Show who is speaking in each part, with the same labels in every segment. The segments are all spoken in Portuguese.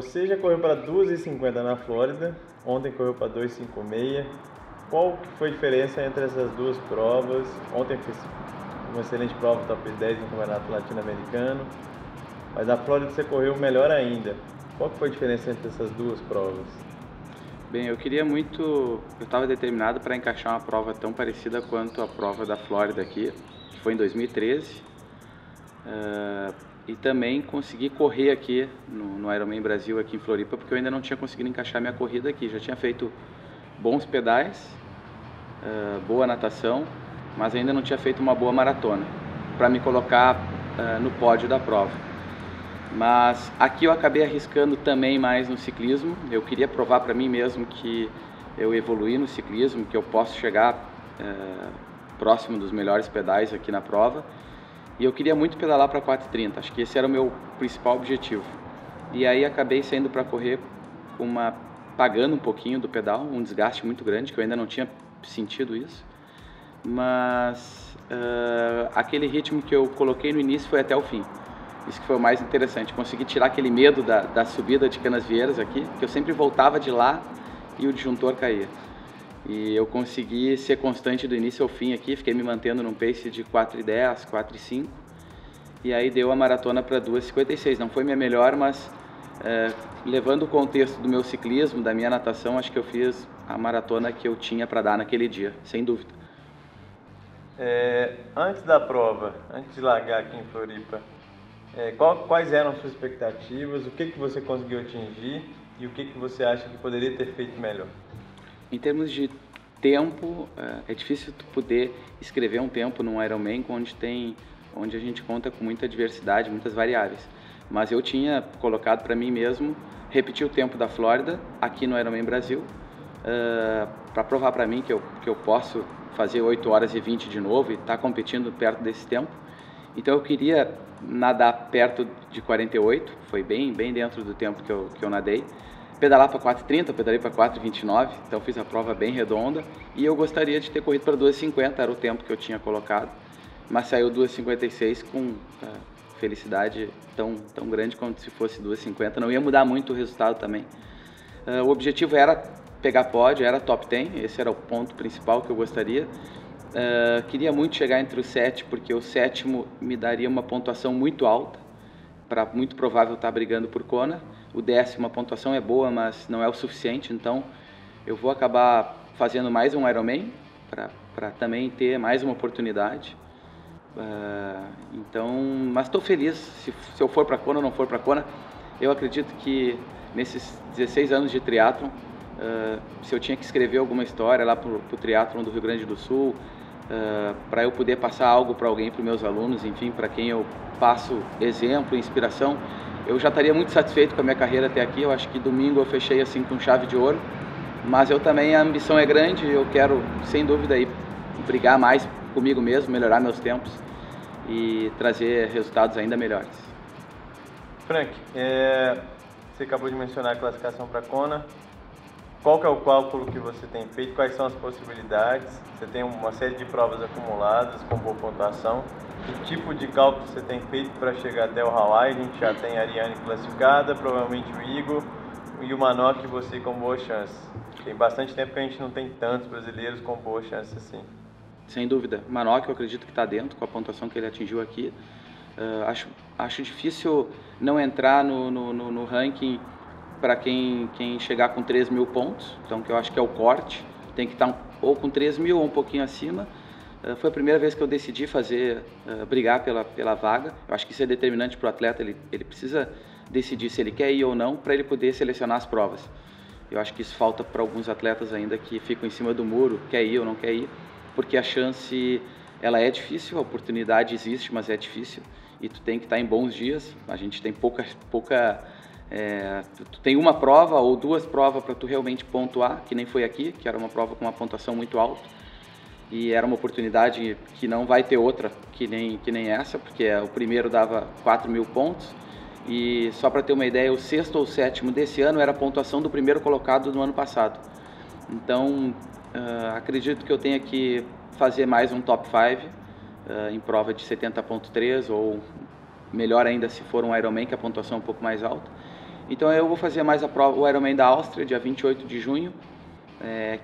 Speaker 1: você já correu para 2,50 na Flórida, ontem correu para 2,56. Qual que foi a diferença entre essas duas provas? Ontem fiz uma excelente prova, top 10 no Campeonato Latino-Americano, mas na Flórida você correu melhor ainda. Qual que foi a diferença entre essas duas provas?
Speaker 2: Bem, eu estava determinado para encaixar uma prova tão parecida quanto a prova da Flórida aqui, que foi em 2013, e também consegui correr aqui no Ironman Brasil, aqui em Floripa, porque eu ainda não tinha conseguido encaixar minha corrida aqui. Já tinha feito bons pedais, boa natação, mas ainda não tinha feito uma boa maratona para me colocar no pódio da prova. Mas aqui eu acabei arriscando também mais no ciclismo. Eu queria provar para mim mesmo que eu evoluí no ciclismo, que eu posso chegar próximo dos melhores pedais aqui na prova. E eu queria muito pedalar para 4,30, acho que esse era o meu principal objetivo. E aí acabei saindo para correr pagando um pouquinho do pedal, um desgaste muito grande, que eu ainda não tinha sentido isso. Mas aquele ritmo que eu coloquei no início foi até o fim. Isso que foi o mais interessante, consegui tirar aquele medo da subida de Canasvieiras aqui, que eu sempre voltava de lá e o disjuntor caía. E eu consegui ser constante do início ao fim aqui, fiquei me mantendo num pace de 4,10, 4,5, e aí deu a maratona para 2,56. Não foi minha melhor, mas levando o contexto do meu ciclismo, da minha natação, acho que eu fiz a maratona que eu tinha para dar naquele dia, sem dúvida.
Speaker 1: Antes da prova, antes de largar aqui em Floripa, quais eram as suas expectativas, o que você conseguiu atingir e o que você acha que poderia ter feito melhor?
Speaker 2: Em termos de tempo, é difícil tu poder escrever um tempo num Ironman onde a gente conta com muita diversidade, muitas variáveis. Mas eu tinha colocado para mim mesmo repetir o tempo da Flórida aqui no Ironman Brasil, para provar para mim que eu posso fazer 8 horas e 20 de novo e estar competindo perto desse tempo. Então eu queria nadar perto de 48, foi bem dentro do tempo que eu nadei. Pedalar para 4,30, pedalei para 4,29, então fiz a prova bem redonda. E eu gostaria de ter corrido para 2,50, era o tempo que eu tinha colocado. Mas saiu 2,56 com felicidade tão grande quanto se fosse 2,50. Não ia mudar muito o resultado também. O objetivo era pegar pódio, era top 10, esse era o ponto principal que eu gostaria. Queria muito chegar entre os 7, porque o 7º me daria uma pontuação muito alta, para muito provável estar brigando por Kona. O 10º, a pontuação é boa, mas não é o suficiente, então eu vou acabar fazendo mais um Ironman, para também ter mais uma oportunidade. Mas estou feliz, se eu for para Kona ou não for para Kona. Eu acredito que nesses 16 anos de triatlon, se eu tinha que escrever alguma história lá para o triatlon do Rio Grande do Sul, para eu poder passar algo para alguém, para os meus alunos, enfim, para quem eu passo exemplo, inspiração, eu já estaria muito satisfeito com a minha carreira até aqui. Eu acho que domingo eu fechei assim com chave de ouro, mas eu também, a ambição é grande, eu quero sem dúvida aí brigar mais comigo mesmo, melhorar meus tempos e trazer resultados ainda melhores.
Speaker 1: Frank, você acabou de mencionar a classificação para Kona. Qual que é o cálculo que você tem feito? Quais são as possibilidades? Você tem uma série de provas acumuladas com boa pontuação. Que tipo de cálculo você tem feito para chegar até o Hawaii? A gente já tem a Ariane classificada, provavelmente o Igor e o Manok, você com boa chance. Tem bastante tempo que a gente não tem tantos brasileiros com boa chance assim.
Speaker 2: Sem dúvida. Manok, eu acredito que está dentro com a pontuação que ele atingiu aqui. Acho difícil não entrar no ranking para quem chegar com 3.000 pontos, então que eu acho que é o corte, tem que estar ou com 3.000 ou um pouquinho acima. Foi a primeira vez que eu decidi brigar pela vaga. Eu acho que isso é determinante para o atleta, ele precisa decidir se ele quer ir ou não para ele poder selecionar as provas. Eu acho que isso falta para alguns atletas ainda que ficam em cima do muro, quer ir ou não quer ir, porque a chance ela é difícil, a oportunidade existe, mas é difícil e tu tem que estar em bons dias. A gente tem tu tem uma prova ou duas provas para tu realmente pontuar, que nem foi aqui, que era uma prova com uma pontuação muito alta e era uma oportunidade que não vai ter outra que nem essa, porque o primeiro dava 4.000 pontos e só para ter uma ideia, o 6º ou 7º desse ano era a pontuação do primeiro colocado no ano passado. Então acredito que eu tenha que fazer mais um top 5 em prova de 70.3 ou melhor ainda se for um Ironman, que a pontuação é um pouco mais alta. Então eu vou fazer mais a prova, o Ironman da Áustria, dia 28 de junho,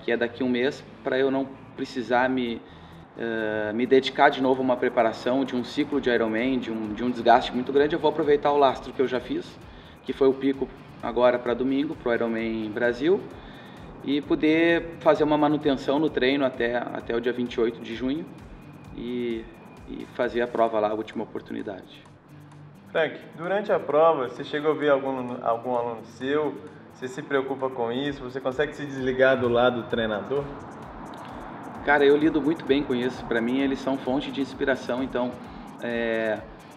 Speaker 2: que é daqui a um mês, para eu não precisar me dedicar de novo a uma preparação de um ciclo de Ironman, de um desgaste muito grande. Eu vou aproveitar o lastro que eu já fiz, que foi o pico agora para domingo, para o Ironman Brasil, e poder fazer uma manutenção no treino até o dia 28 de junho e fazer a prova lá, a última oportunidade.
Speaker 1: Frank, durante a prova, você chegou a ver algum aluno seu? Você se preocupa com isso? Você consegue se desligar do lado do treinador?
Speaker 2: Cara, eu lido muito bem com isso. Para mim, eles são fonte de inspiração. Então,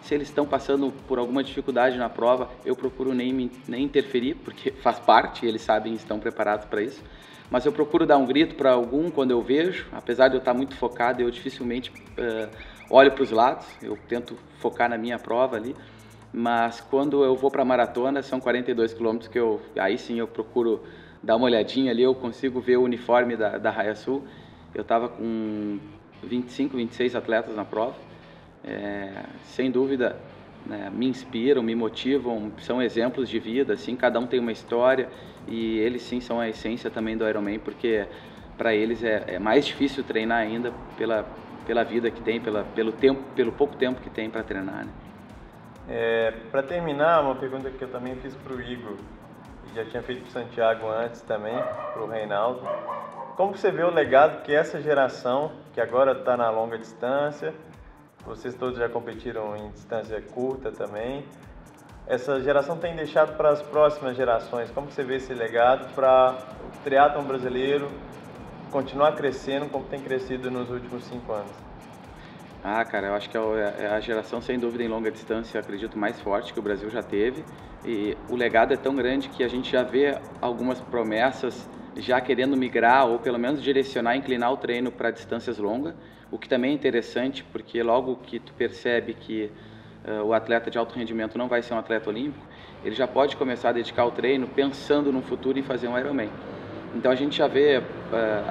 Speaker 2: se eles estão passando por alguma dificuldade na prova, eu procuro nem interferir, porque faz parte, eles sabem e estão preparados para isso. Mas eu procuro dar um grito para algum quando eu vejo. Apesar de eu estar muito focado, eu dificilmente olho para os lados. Eu tento focar na minha prova ali. Mas quando eu vou para a maratona, são 42 quilômetros que aí sim eu procuro dar uma olhadinha ali, eu consigo ver o uniforme da Raia Sul. Eu estava com 25, 26 atletas na prova. Sem dúvida, né, me inspiram, me motivam, são exemplos de vida, assim, cada um tem uma história e eles sim são a essência também do Ironman, porque para eles é mais difícil treinar ainda pela vida que tem, pelo pouco tempo que tem para treinar, né?
Speaker 1: Para terminar, uma pergunta que eu também fiz para o Igor, e já tinha feito para o Santiago antes também, para o Reinaldo. Como você vê o legado que essa geração, que agora está na longa distância, vocês todos já competiram em distância curta também, essa geração tem deixado para as próximas gerações? Como você vê esse legado para o triatlon brasileiro continuar crescendo como tem crescido nos últimos 5 anos?
Speaker 2: Cara, eu acho que é a geração, sem dúvida, em longa distância, acredito, mais forte que o Brasil já teve. E o legado é tão grande que a gente já vê algumas promessas já querendo migrar ou pelo menos direcionar, inclinar o treino para distâncias longas, o que também é interessante, porque logo que tu percebe que o atleta de alto rendimento não vai ser um atleta olímpico, ele já pode começar a dedicar o treino pensando no futuro em fazer um Ironman. Então a gente já vê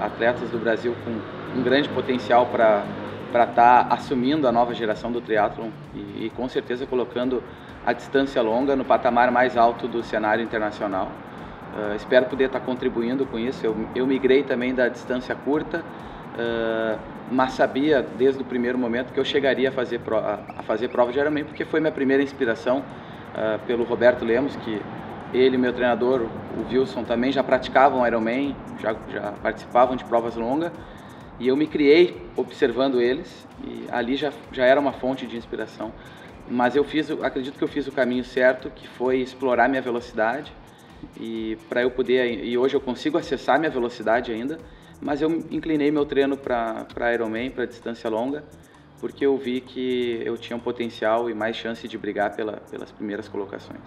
Speaker 2: atletas do Brasil com um grande potencial para estar assumindo a nova geração do triatlon e com certeza colocando a distância longa no patamar mais alto do cenário internacional. Espero poder estar contribuindo com isso. Eu migrei também da distância curta, mas sabia desde o primeiro momento que eu chegaria a fazer prova de Ironman, porque foi minha primeira inspiração pelo Roberto Lemos, que ele e meu treinador, o Wilson, também já praticavam Ironman, já participavam de provas longas. E eu me criei observando eles e ali já era uma fonte de inspiração. Mas acredito que eu fiz o caminho certo, que foi explorar minha velocidade e para eu poder, e hoje eu consigo acessar minha velocidade ainda, mas eu inclinei meu treino para Ironman, para distância longa, porque eu vi que eu tinha um potencial e mais chance de brigar pelas primeiras colocações.